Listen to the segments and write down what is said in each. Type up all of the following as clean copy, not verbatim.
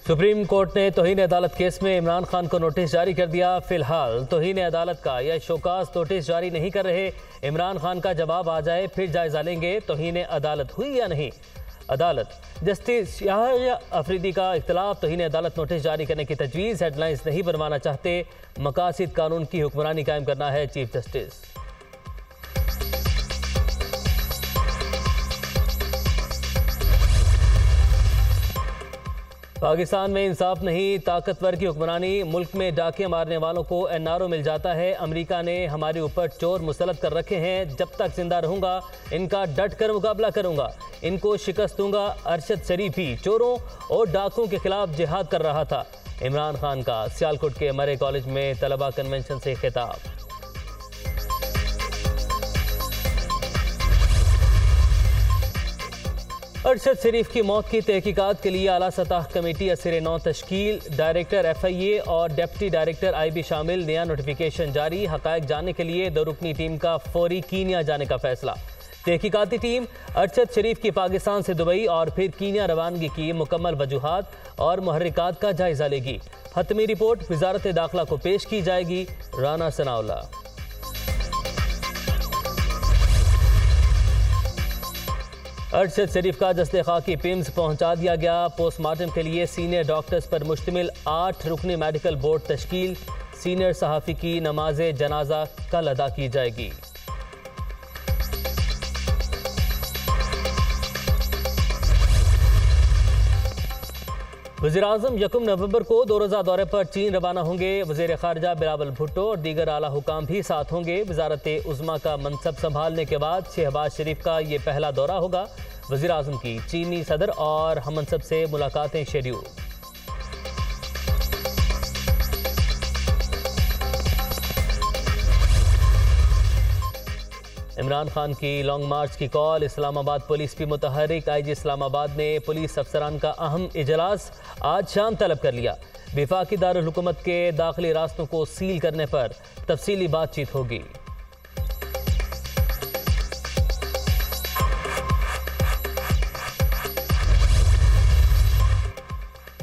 Supreme court ने तौहीन अदालत case में इमरान खान को नोटिस जारी कर दिया। फिलहाल तौहीन अदालत का यह शोकास नोटिस जारी नहीं कर रहे। इमरान खान का जवाब आ जाए फिर जायजा लेंगे तौहीन अदालत हुई या नहीं। अदालत जस्टिस याह्या अफरीदी का इख्तिलाफ तौहीन अदालत नोटिस जारी करने की तजवीज़। हेडलाइंस नहीं बनवाना चाहते, मकासिद कानून की हुक्मरानी कायम करना है चीफ जस्टिस। पाकिस्तान में इंसाफ नहीं, ताकतवर की हुक्मरानी। मुल्क में डाके मारने वालों को NRO मिल जाता है। अमेरिका ने हमारे ऊपर चोर मुसल्लत कर रखे हैं। जब तक जिंदा रहूंगा इनका डट कर मुकाबला करूंगा, इनको शिकस्त दूंगा। अरशद शरीफ भी चोरों और डाकुओं के खिलाफ जिहाद कर रहा था। इमरान खान का सियालकोट के मरे कॉलेज में तलबा कन्वेंशन से खिताब। अरशद शरीफ की मौत की तहकीकात के लिए आला सतह कमेटी असर 9 तश्कील। डायरेक्टर FIA और डिप्टी डायरेक्टर IB शामिल। नया नोटिफिकेशन जारी। हकायक जानने के लिए 2 रुकनी टीम का फौरी कीनिया जाने का फैसला। तहकीकाती टीम अरशद शरीफ की पाकिस्तान से दुबई और फिर कीनिया रवानगी की मुकम्मल वजूहात और मुहर्रिकात का जायजा लेगी। हतमी रिपोर्ट वजारत दाखिला को पेश की जाएगी। राना सनाउल्लाह। अरशद शरीफ का जस्ते खाकी पिम्स पहुंचा दिया गया। पोस्टमार्टम के लिए सीनियर डॉक्टर्स पर मुश्तमिल 8 रुकनी मेडिकल बोर्ड तश्कील। सीनियर सहाफ़ी की नमाज जनाजा कल अदा की जाएगी। वज़ीर-ए-आज़म 1 नवंबर को 2 रोज़ा दौरे पर चीन रवाना होंगे। वज़ीर ख़ारजा बिलावल भुट्टो और दीगर आला हुकाम भी साथ होंगे। वज़ारत उज़्मा का मनसब संभालने के बाद शहबाज शरीफ का ये पहला दौरा होगा। वज़ीर-ए-आज़म की चीनी सदर और हममनसब से मुलाकातें शेड्यूल। इमरान खान की लॉन्ग मार्च की कॉल। इस्लामाबाद पुलिस भी मुतहरिक। IG इस्लामाबाद ने पुलिस अफसरान का अहम इजलास आज शाम तलब कर लिया। वफाकी दारुल हुकूमत के दाखिली रास्तों को सील करने पर तफसीली बातचीत होगी।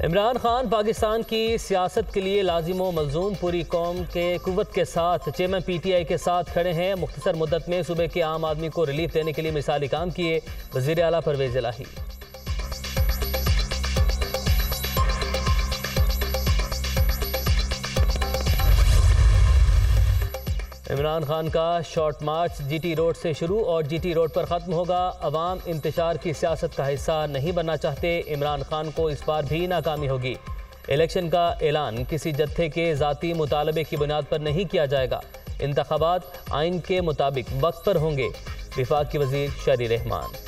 इमरान खान पाकिस्तान की सियासत के लिए लाजिम व मलजूम पूरी कौम के कुव्वत के साथ चेयरमैन PTI के साथ खड़े हैं। मुख्तसर मुद्दत में सूबे के आम आदमी को रिलीफ देने के लिए मिसाली काम किए। वज़ीर आला परवेज़ इलाही। इमरान खान का शॉर्ट मार्च GT रोड से शुरू और GT रोड पर ख़त्म होगा। अवाम इंतशार की सियासत का हिस्सा नहीं बनना चाहते। इमरान खान को इस बार भी नाकामी होगी। इलेक्शन का ऐलान किसी जत्थे के ज़ाती मुतालबे की बुनियाद पर नहीं किया जाएगा। इंतखाबात आइन के मुताबिक वक्त पर होंगे। वफाकी वज़ीर शहरी रहमान।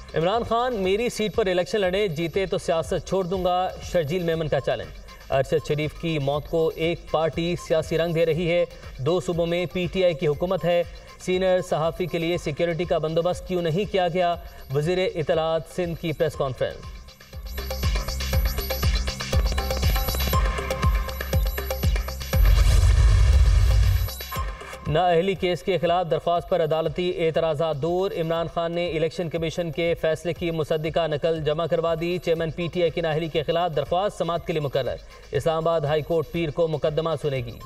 इमरान खान मेरी सीट पर इलेक्शन लड़े, जीते तो सियासत छोड़ दूंगा। शर्जील मेमन का चैलेंज। अरशद शरीफ की मौत को एक पार्टी सियासी रंग दे रही है। 2 सूबों में PTI की हुकूमत है। सीनियर सहाफ़ी के लिए सिक्योरिटी का बंदोबस्त क्यों नहीं किया गया। वज़ीर इत्तलात सिंध की प्रेस कॉन्फ्रेंस। नाअहली केस के खिलाफ दरख्वास्त पर अदालती एतराज़ात दूर। इमरान खान ने इलेक्शन कमीशन के फैसले की मुसद्दिका नकल जमा करवा दी। चेयरमैन PTI की नाअहली के खिलाफ दरख्वास्त समाअत के लिए मुकर्रर। इस्लामाबाद हाई कोर्ट पीर को मुकदमा सुनेगी।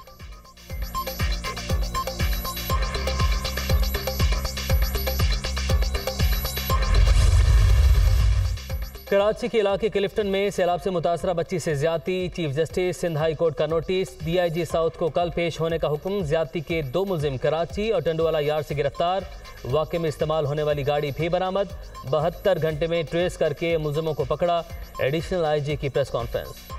कराची के इलाके क्लिफ्टन में सैलाब से मुतासरा बच्ची से ज्यादती। Chief justice Sindh high court का नोटिस। DIG साउथ को कल पेश होने का हुक्म। ज्यादती के 2 मुलजिम कराची और टंडवाला यार्ड से गिरफ्तार। वाक़े में इस्तेमाल होने वाली गाड़ी भी बरामद। 72 घंटे में ट्रेस करके मुलजिमों को पकड़ा। एडिशनल IG की प्रेस कॉन्फ्रेंस।